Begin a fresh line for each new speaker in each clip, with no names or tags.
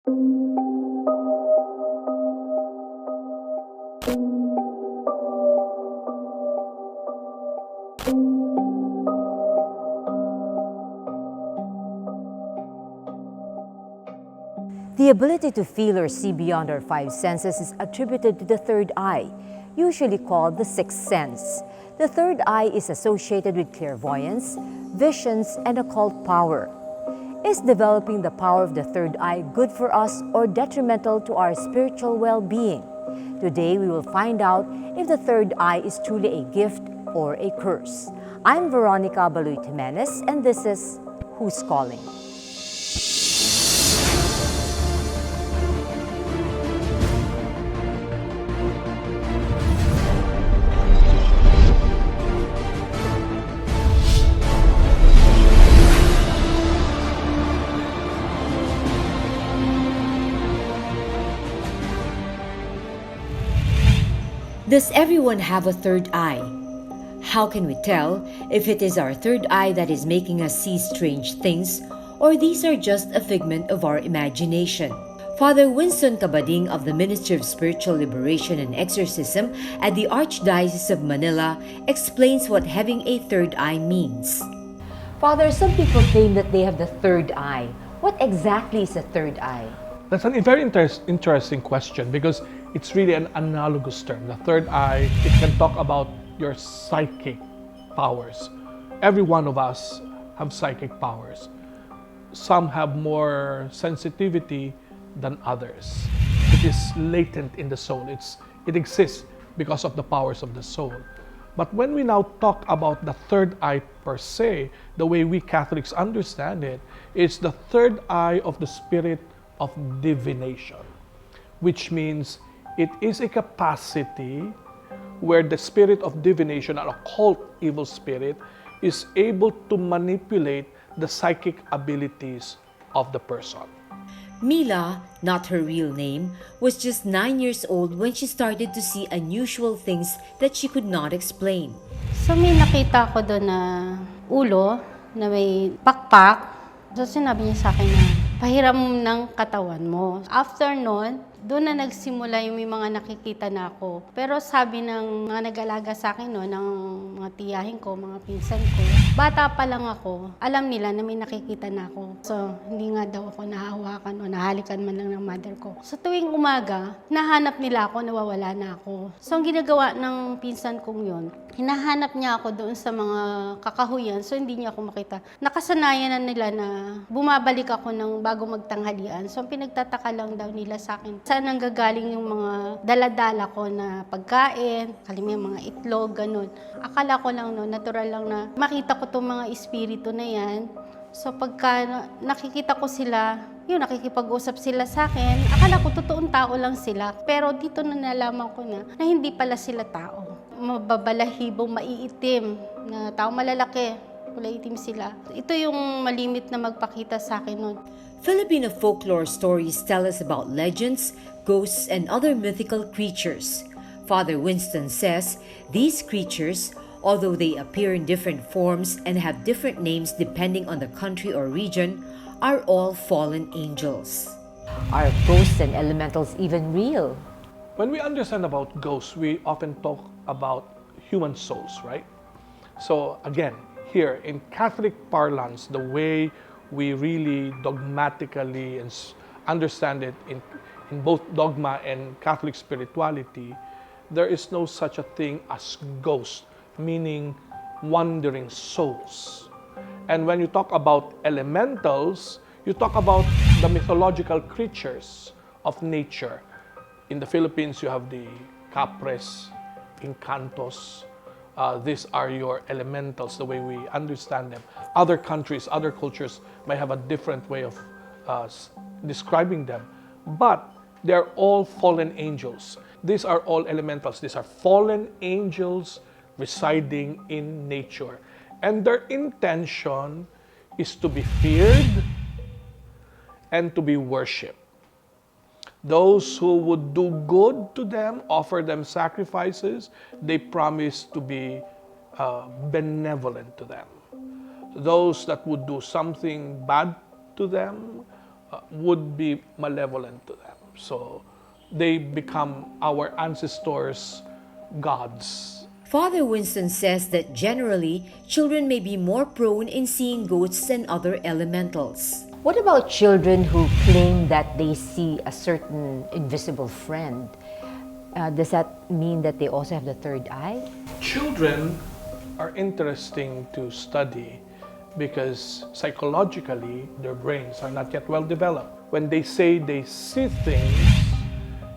The ability to feel or see beyond our five senses is attributed to the third eye, usually called the sixth sense. The third eye is associated with clairvoyance, visions, and occult power. Is developing the power of the third eye good for us or detrimental to our spiritual well-being? Today, we will find out if the third eye is truly a gift or a curse. I'm Veronica Baloy Jimenez, and this is Who's Calling? Does everyone have a third eye? How can we tell if it is our third eye that is making us see strange things, or these are just a figment of our imagination? Fr.Winston Cabading of the Ministry of Spiritual Liberation and Exorcism at the Archdiocese of Manila explains what having a third eye means. Father, some people claim that they have the third eye. What exactly is a third eye?
That's a very interesting question because it's really an analogous term. The third eye, it can talk about your psychic powers. Every one of us have psychic powers. Some have more sensitivity than others. It is latent in the soul. It exists because of the powers of the soul. But when we now talk about the third eye per se, the way we Catholics understand it, it's the third eye of the spirit of divination, which means it is a capacity where the spirit of divination, an occult evil spirit, is able to manipulate the psychic abilities of the person.
Mila, not her real name, was just 9 years old when she started to see unusual things that she could not explain.
So may nakita ko doon na ulo na may pakpak. So sinabi niya sa akin na pahiram ng katawan mo. After nun, doon na nagsimula yung may mga nakikita na ako. Pero sabi ng mga nag-alaga sa akin, no, ng mga tiyahin ko, mga pinsan ko, bata pa lang ako, alam nila na may nakikita na ako. So, hindi nga daw ako nahahawakan o nahalikan man lang ng mother ko. Sa tuwing umaga, nahanap nila ako, nawawala na ako. So, ang ginagawa ng pinsan kong yun, hinahanap niya ako doon sa mga kakahuyan, so hindi niya ako makita. Nakasanayan na nila na bumabalik ako ng bago magtanghalian. So, ang pinagtataka lang daw nila sa akin, saan nanggagaling yung mga daladala ko na pagkain, kalimang mga itlog, ganun. Akala ko lang, no, natural lang na makita ko itong mga espiritu na yan. So pagka nakikita ko sila, yun, nakikipag-usap sila sa akin, akala ko totoong tao lang sila. Pero dito na nalaman ko na hindi pala sila tao. Mababalahibong, maiitim, na tao malalaki, kulay itim sila. Ito yung malimit na magpakita sa akin nun.
Filipino folklore stories tell us about legends, ghosts, and other mythical creatures. Father Winston says these creatures, although they appear in different forms and have different names depending on the country or region, are all fallen angels. Are ghosts and elementals even real?
When we understand about ghosts, we often talk about human souls, right? So again, here in Catholic parlance, the way we really dogmatically understand it in both dogma and Catholic spirituality, there is no such a thing as ghost, meaning wandering souls. And when you talk about elementals, you talk about the mythological creatures of nature. In the Philippines, you have the capres, encantos. These are your elementals, the way we understand them. Other countries, other cultures may have a different way of describing them, but they're all fallen angels. These are all elementals. These are fallen angels residing in nature. And their intention is to be feared and to be worshipped. Those who would do good to them, offer them sacrifices, they promise to be benevolent to them. Those that would do something bad to them, would be malevolent to them. So they become our ancestors' gods.
Father Winston says that generally, children may be more prone in seeing ghosts than other elementals. What about children who claim that they see a certain invisible friend? Does that mean that they also have the third eye?
Children are interesting to study because psychologically their brains are not yet well developed. When they say they see things,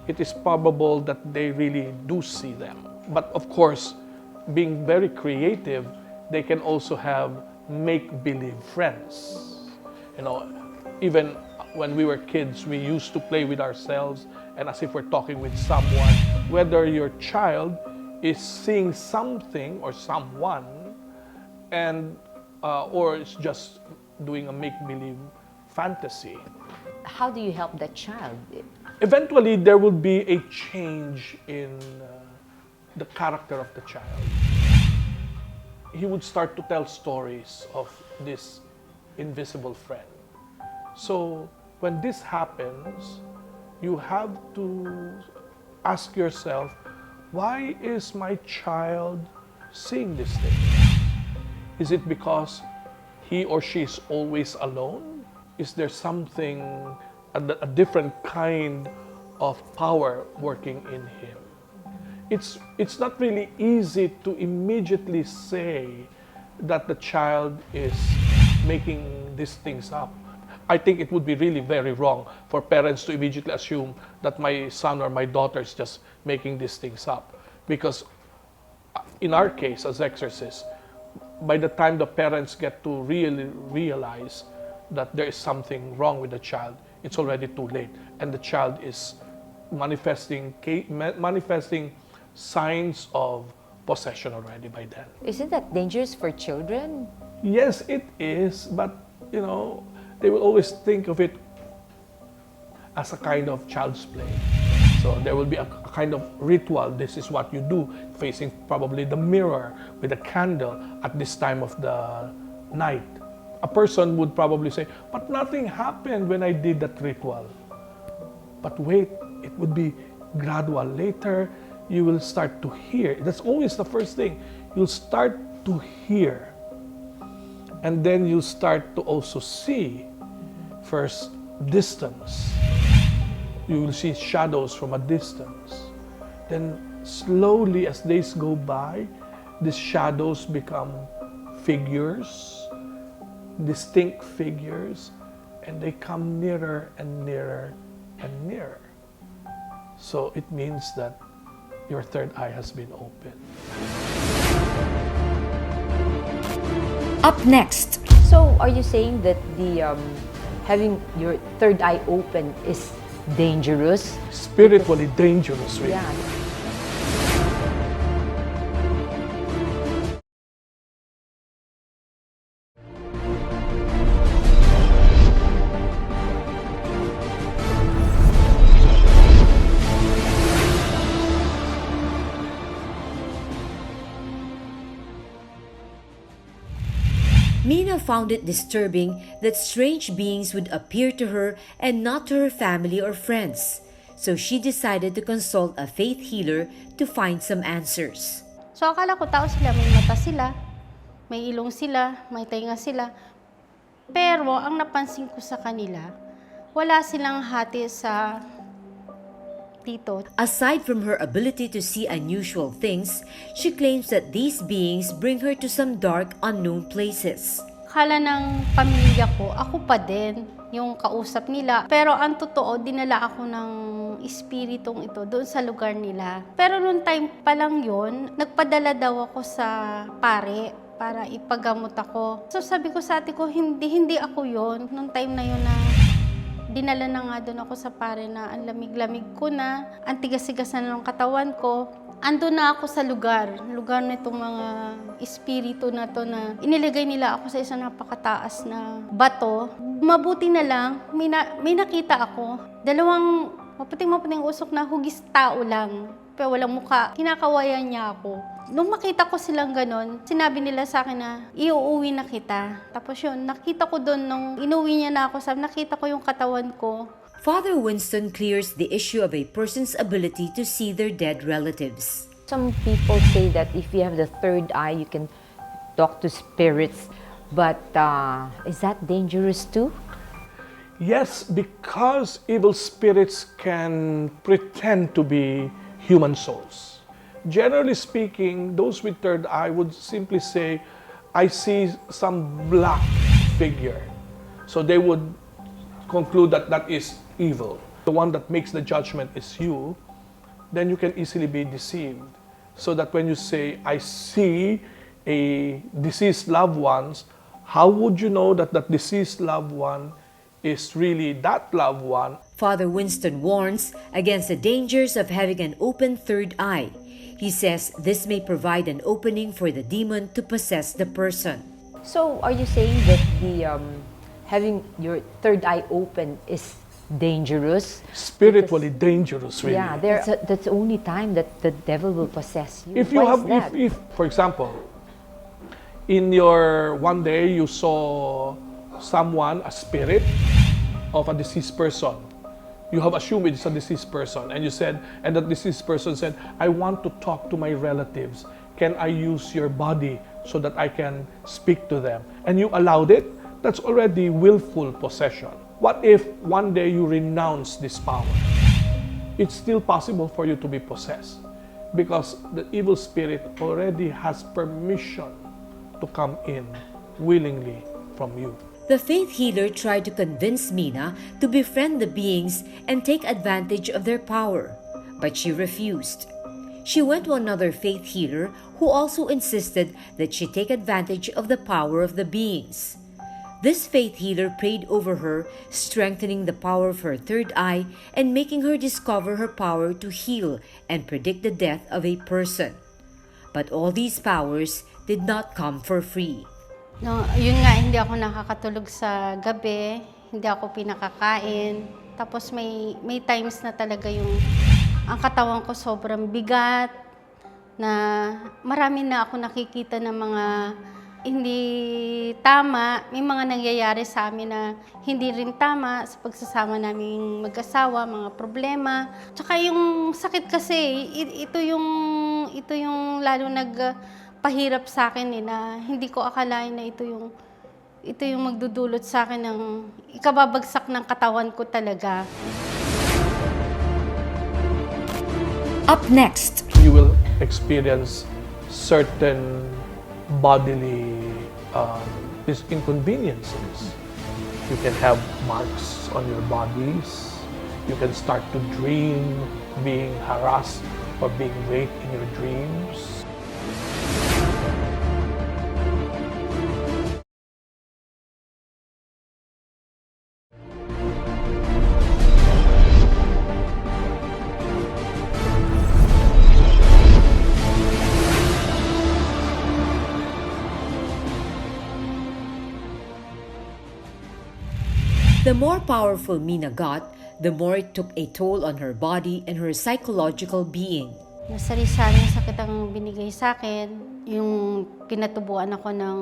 it is probable that they really do see them. But of course, being very creative, they can also have make-believe friends. You know, even when we were kids, we used to play with ourselves and as if we're talking with someone. Whether your child is seeing something or someone, and or it's just doing a make-believe fantasy.
How do you help that child?
Eventually, there will be a change in the character of the child. He would start to tell stories of this invisible friend. So when this happens, you have to ask yourself, why is my child seeing this thing? Is it because he or she is always alone? Is there something, a different kind of power working in him? It's not really easy to immediately say that the child is making these things up. I think it would be really very wrong for parents to immediately assume that my son or my daughter is just making these things up. Because in our case, as exorcists, by the time the parents get to really realize that there is something wrong with the child, it's already too late. And the child is manifesting signs of possession already by then.
Isn't that dangerous for children?
Yes, it is, but you know, they will always think of it as a kind of child's play. So there will be a kind of ritual. This is what you do, facing probably the mirror with a candle at this time of the night. A person would probably say, but nothing happened when I did that ritual. But wait, it would be gradual. Later, you will start to hear. That's always the first thing. You'll start to hear. And then you'll start to also see. First, distance. You will see shadows from a distance. Then slowly, as days go by, these shadows become figures, distinct figures, and they come nearer and nearer and nearer. So it means that your third eye has been opened.
Up next. So, are you saying that the having your third eye open is dangerous?
Spiritually dangerous, really.
Yeah. Mina found it disturbing that strange beings would appear to her and not to her family or friends. So she decided to consult a faith healer to find some answers.
So akala ko tao sila, may mata sila, may ilong sila, may tainga sila. Pero ang napansin ko sa kanila, wala silang hati sa dito.
Aside from her ability to see unusual things, she claims that these beings bring her to some dark, unknown places.
Akala ng pamilya ko, ako pa din yung kausap nila. Pero ang totoo, dinala ako ng espiritong ito doon sa lugar nila. Pero noong time pa lang yun, nagpadala daw ako sa pare para ipagamot ako. So sabi ko sa ate ko, hindi ako yon. Noong time na yun na dinala na nga doon ako sa pare na ang lamig-lamig ko na, ang tigas-tigas na ng katawan ko. Ando na ako sa lugar nitong mga espiritu na to na inilagay nila ako sa isang napakataas na bato. Mabuti na lang, may nakita ako. Dalawang maputing-maputing usok na hugis tao lang. pero walang mukha. Kinakawayan niya ako. Nung makita ko silang ganon, sinabi nila sa akin na, iuuwi na kita. Tapos yun, nakita ko doon, nung inuwi niya na ako, nakita ko yung katawan ko.
Father Winston clears the issue of a person's ability to see their dead relatives. Some people say that if you have the third eye, you can talk to spirits. But is that dangerous too?
Yes, because evil spirits can pretend to be human souls. Generally speaking, those with third eye would simply say, I see some black figure. So they would conclude that that is evil. The one that makes the judgment is you, then you can easily be deceived. So that when you say, I see a deceased loved one, how would you know that that deceased loved one is really that loved one?
Father Winston warns against the dangers of having an open third eye. He says this may provide an opening for the demon to possess the person. So, are you saying that the having your third eye open is dangerous?
Spiritually dangerous, really.
Yeah, that's the only time that the devil will possess you.
If you
Why
have,
is that?
if, for example, in your one day you saw someone, a spirit of a deceased person, you have assumed it's a deceased person, and you said, and that deceased person said, I want to talk to my relatives. Can I use your body so that I can speak to them? And you allowed it. That's already willful possession. What if one day you renounce this power? It's still possible for you to be possessed because the evil spirit already has permission to come in willingly from you.
The faith healer tried to convince Mina to befriend the beings and take advantage of their power, but she refused. She went to another faith healer who also insisted that she take advantage of the power of the beings. This faith healer prayed over her, strengthening the power of her third eye and making her discover her power to heal and predict the death of a person. But all these powers did not come for free.
No, yun nga, hindi ako nakakatulog sa gabi, hindi ako pinakakain. Tapos may times na talaga ang katawan ko sobrang bigat, na marami na ako nakikita ng mga hindi tama. May mga nangyayari sa amin na hindi rin tama sa pagsasama naming mag-asawa, mga problema. Tsaka yung sakit kasi, ito yung lalo pahirap sa akin na hindi ko akalain na ito yung magdudulot sa akin ng ikababagsak ng katawan ko talaga.
Up next,
You will experience certain bodily inconveniences. You can have marks on your bodies. You can start to dream being harassed or being raped in your dreams.
the more powerful Mina got, the more it took a toll on her body and her psychological being.
Sari-saring sakit ang binigay sa akin. Yung pinatubuan ako ng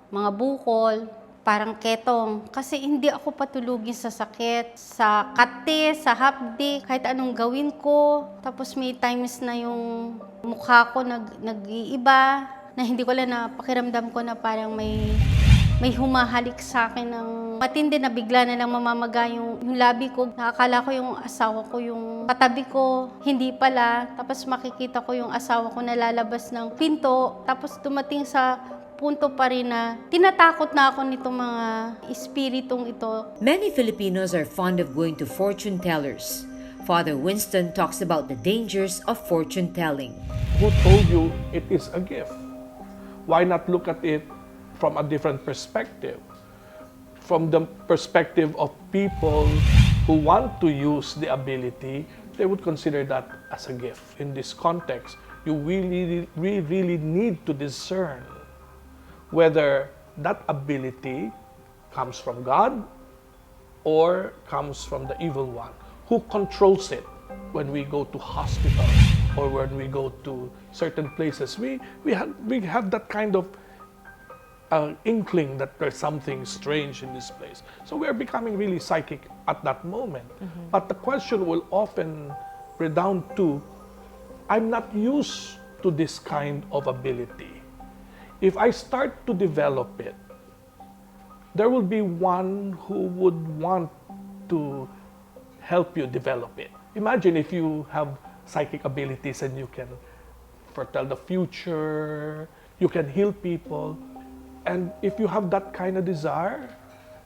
mga bukol, parang ketong. Kasi hindi ako patulugin sa sakit, sa kate, sa hapdi, kahit anong gawin ko. Tapos may times na yung mukha ko nag-iiba, na hindi ko lang napakiramdam ko na parang may humahalik sa akin ng matindi na bigla na lang mamamaga yung labi ko. Nakakala ko yung asawa ko, yung katabi ko, hindi pala. Tapos makikita ko yung asawa ko nalalabas ng pinto. Tapos dumating sa punto pa rin na tinatakot na ako nitong mga espiritong ito.
Many Filipinos are fond of going to fortune tellers. Father Winston talks about the dangers of fortune telling.
Who told you it is a gift? Why not look at it from a different perspective? From the perspective of people who want to use the ability, they would consider that as a gift. In this context, you really need to discern whether that ability comes from God or comes from the evil one. Who controls it? when we go to hospitals or when we go to certain places, we have that kind of inkling that there's something strange in this place. So we are becoming really psychic at that moment. But the question will often redound to, I'm not used to this kind of ability. If I start to develop it, there will be one who would want to help you develop it. Imagine if you have psychic abilities and you can foretell the future, you can heal people. And if you have that kind of desire,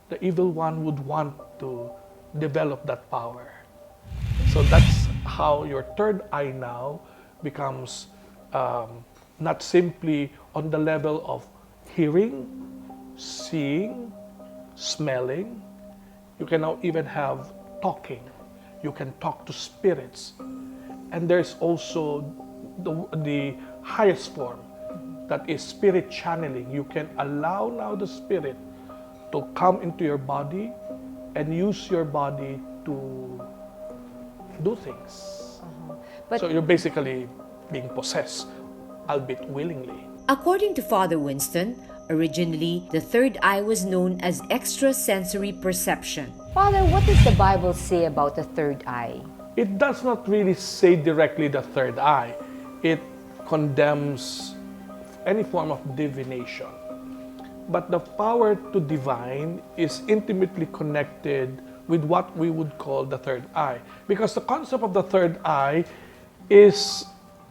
the evil one would want to develop that power. So that's how your third eye now becomes not simply on the level of hearing, seeing, smelling. You can now even have talking. You can talk to spirits. And there's also the highest form, that is spirit channeling. You can allow now the spirit to come into your body and use your body to do things.
But
So you're basically being possessed, albeit willingly.
according to Father Winston, originally the third eye was known as extrasensory perception. Father, what does the Bible say about the third eye?
It does not really say directly the third eye. It condemns any form of divination. But the power to divine is intimately connected with what we would call the third eye. Because the concept of the third eye is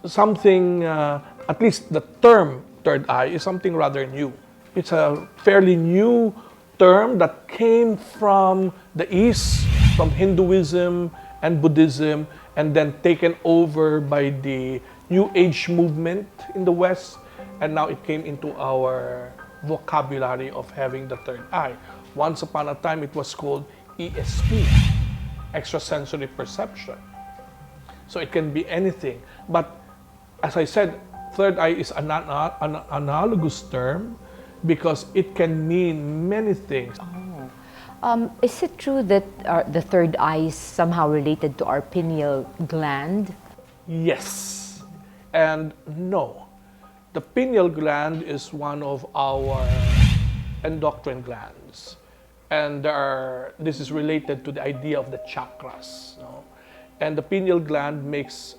something, at least the term third eye is something rather new. It's a fairly new term that came from the East, from Hinduism and Buddhism, and then taken over by the New Age movement in the West, and now it came into our vocabulary of having the third eye. Once upon a time, it was called ESP, extrasensory perception. So it can be anything. But as I said, third eye is an analogous term because it can mean many things.
Is it true that the third eye is somehow related to our pineal gland?
Yes and no. The pineal gland is one of our endocrine glands. And this is related to the idea of the chakras. No? And the pineal gland makes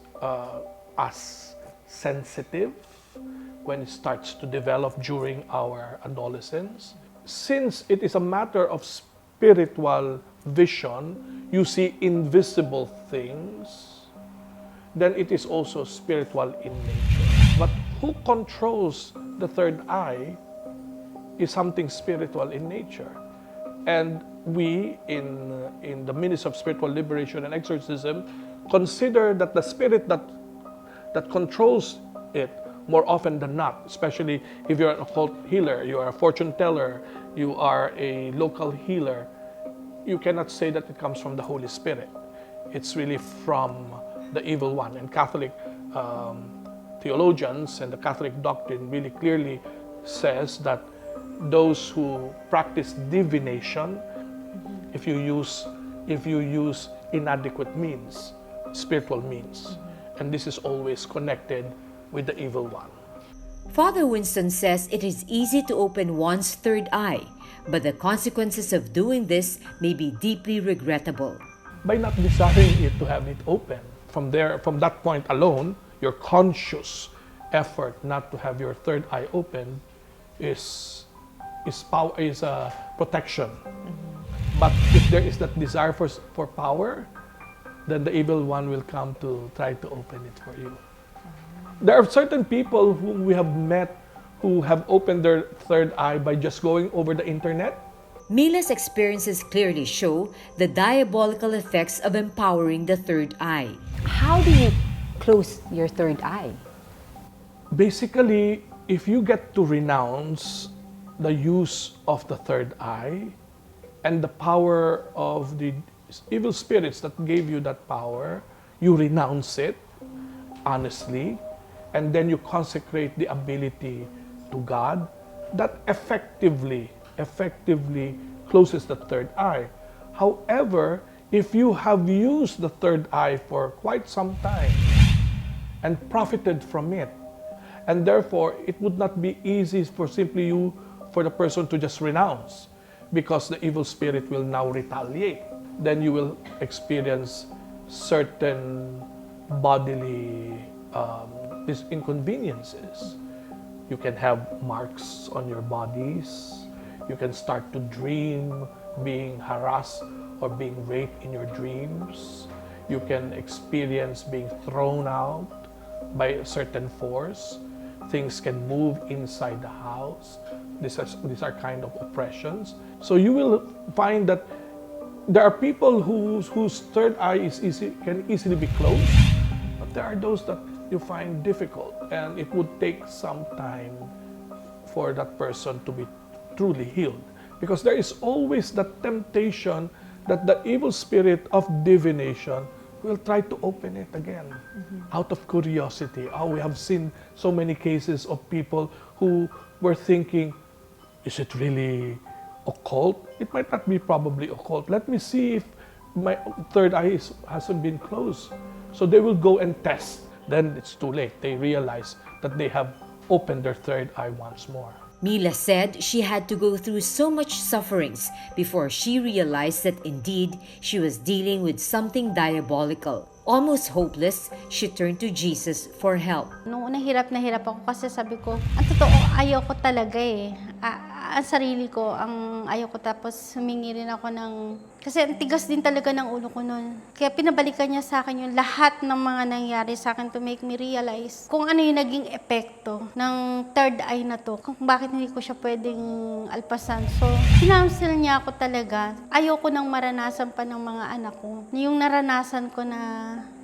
us sensitive when it starts to develop during our adolescence. Since it is a matter of spiritual vision, you see invisible things, then it is also spiritual in nature. But who controls the third eye is something spiritual in nature. And we, in the Ministry of Spiritual Liberation and Exorcism, consider that the spirit that controls it more often than not, especially if you're an occult healer, you are a fortune teller, you are a local healer, you cannot say that it comes from the Holy Spirit. It's really from the evil one. And Catholic theologians and the Catholic doctrine really clearly says that those who practice divination, if you use inadequate means, spiritual means, and this is always connected with the evil one.
Father Winston says it is easy to open one's third eye, but the consequences of doing this may be deeply regrettable.
By not desiring it to have it open, from that point alone, your conscious effort not to have your third eye open is protection. But if there is that desire for power, then the evil one will come to try to open it for you. There are certain people whom we have met who have opened their third eye by just going over the internet.
Mila's experiences clearly show the diabolical effects of empowering the third eye. How do you close your third eye?
Basically, if you get to renounce the use of the third eye and the power of the evil spirits that gave you that power, you renounce it honestly, and then you consecrate the ability to God, that effectively closes the third eye. However, If you have used the third eye for quite some time and profited from it, and therefore it would not be easy for the person to just renounce, because the evil spirit will now retaliate, then you will experience certain bodily inconveniences. You can have marks on your bodies. You can start to dream being harassed or being raped in your dreams. You can experience being thrown out by a certain force. Things can move inside the house. These are kind of oppressions. So you will find that there are people whose third eye can easily be closed, but there are those that you find difficult, and it would take some time for that person to be truly healed, because there is always that temptation that the evil spirit of divination will try to open it again out of curiosity. We have seen so many cases of people who were thinking, is it really occult? It might not be probably occult. Let me see if my third eye hasn't been closed. So they will go and test. Then it's too late. They realize that they have opened their third eye once more.
Mila said she had to go through so much sufferings before she realized that indeed she was dealing with something diabolical. Almost hopeless, she turned to Jesus for help.
Nung una, hirap na hirap ako kasi sabi ko, ang totoo, ayaw ko talaga eh. Ang sarili ko, ang ayaw ko, tapos humingi rin ako ng... Kasi ang tigas din talaga ng ulo ko noon. Kaya pinabalikan niya sa akin yung lahat ng mga nangyari sa akin to make me realize kung ano yung naging epekto ng third eye na to, kung bakit hindi ko siya pwedeng alpasan. So, kinounsel niya ako talaga. Ayaw ko nang maranasan pa ng mga anak ko. Yung naranasan ko na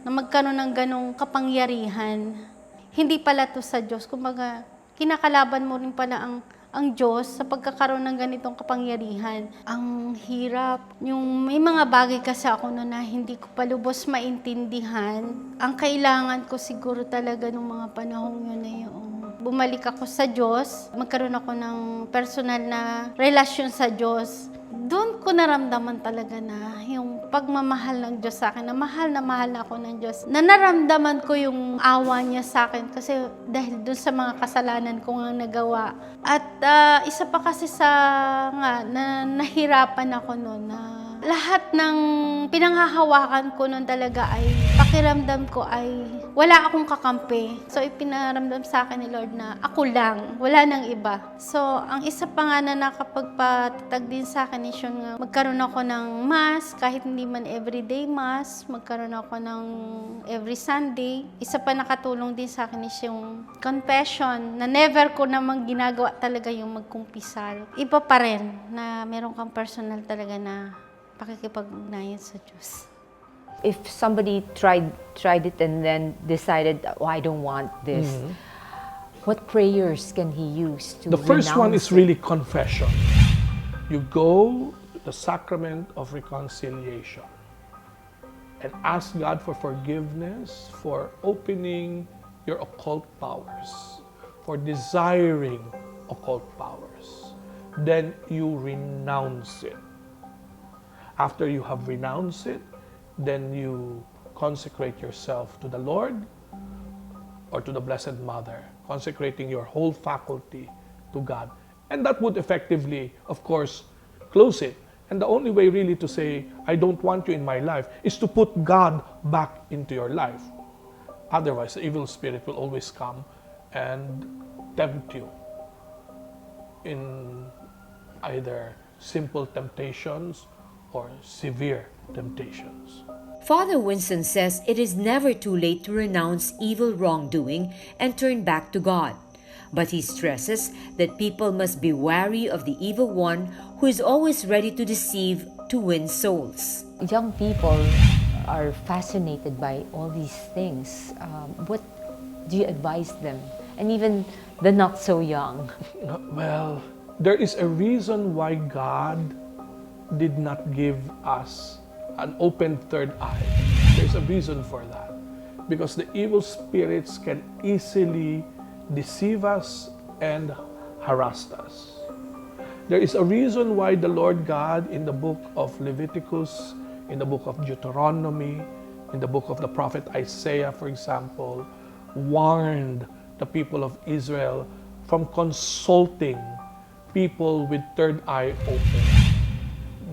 magkaroon ng ganong kapangyarihan. Hindi pala to sa Diyos. Kumbaga, kinakalaban mo rin pala ang Diyos sa pagkakaroon ng ganitong kapangyarihan. Ang hirap. Yung may mga bagay kasi ako na hindi ko palubos maintindihan. Ang kailangan ko siguro talaga nung mga panahong yun na yung bumalik ako sa Diyos, magkaroon ako ng personal na relasyon sa Diyos. Doon ko naramdaman talaga na yung pagmamahal ng Diyos sa akin, na mahal ako ng Diyos. Na naramdaman ko yung awa niya sa akin kasi dahil doon sa mga kasalanan ko nga nagawa. At isa pa kasi na nahirapan ako noon na lahat ng pinanghahawakan ko noon talaga ay pakiramdam ko ay wala akong kakampi. So ipinaramdam sa akin ni Lord na ako lang, wala nang iba. So ang isa pa nga na nakapagpatatag din sa akin is yun nga, magkaroon ako ng mass, kahit hindi man everyday mass, magkaroon ako ng every Sunday. Isa pa nakatulong din sa akin is yung confession, na never ko namang ginagawa talaga yung magkumpisal. Iba pa rin na meron kang personal talaga na pakikipag-ugnayan sa Diyos.
If somebody tried it and then decided, I don't want this, what prayers can he use to
The first one is
renounce it?
really confession. You go to the sacrament of reconciliation and ask God for forgiveness, for opening your occult powers, for desiring occult powers. Then you renounce it. After you have renounced it, then you consecrate yourself to the Lord or to the Blessed Mother, consecrating your whole faculty to God. And that would effectively, of course, close it. And the only way really to say, I don't want you in my life, is to put God back into your life. Otherwise, the evil spirit will always come and tempt you in either simple temptations or severe temptations.
Father Winston says it is never too late to renounce evil wrongdoing and turn back to God. But he stresses that people must be wary of the evil one who is always ready to deceive to win souls. Young people are fascinated by all these things. What do you advise them? And even the not so young.
Well, there is a reason why God did not give us an open third eye. There's a reason for that. Because the evil spirits can easily deceive us and harass us. There is a reason why the Lord God in the book of Leviticus, in the book of Deuteronomy, in the book of the prophet Isaiah, for example, warned the people of Israel from consulting people with third eye open.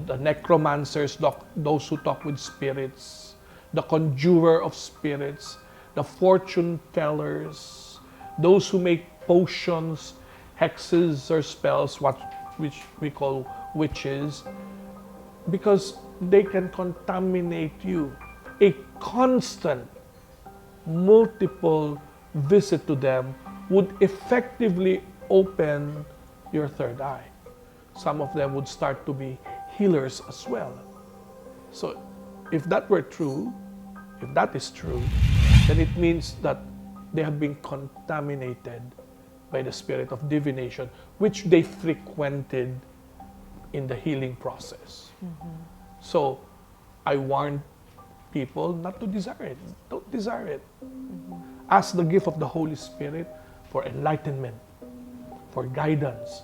The necromancers, those who talk with spirits, the conjurer of spirits, the fortune tellers, those who make potions, hexes or spells, which we call witches, because they can contaminate you. A constant, multiple visit to them would effectively open your third eye. Some of them would start to be healers as well. So if that were true, if that is true, then it means that they have been contaminated by the spirit of divination, which they frequented in the healing process. So I warn people not to desire it. Don't desire it. Ask the gift of the Holy Spirit for enlightenment, for guidance.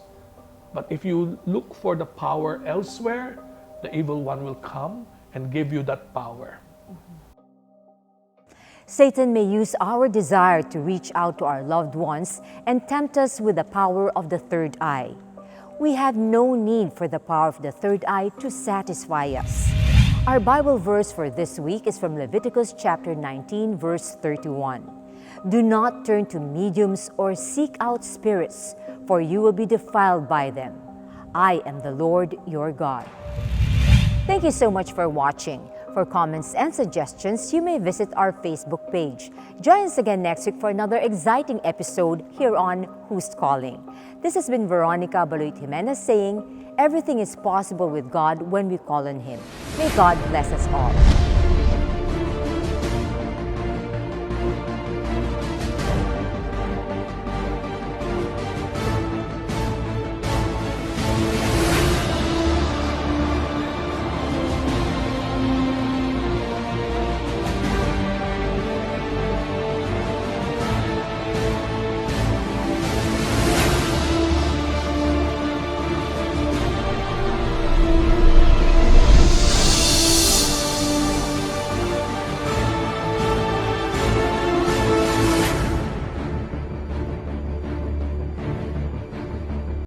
But if you look for the power elsewhere, the evil one will come and give you that power.
Satan may use our desire to reach out to our loved ones and tempt us with the power of the third eye. We have no need for the power of the third eye to satisfy us. Our Bible verse for this week is from Leviticus chapter 19, verse 31. Do not turn to mediums or seek out spirits, for you will be defiled by them. I am the Lord your God. Thank you so much for watching. For comments and suggestions, you may visit our Facebook page. Join us again next week for another exciting episode here on Who's Calling. This has been Veronica Baloit Jimenez saying, everything is possible with God when we call on Him. May God bless us all.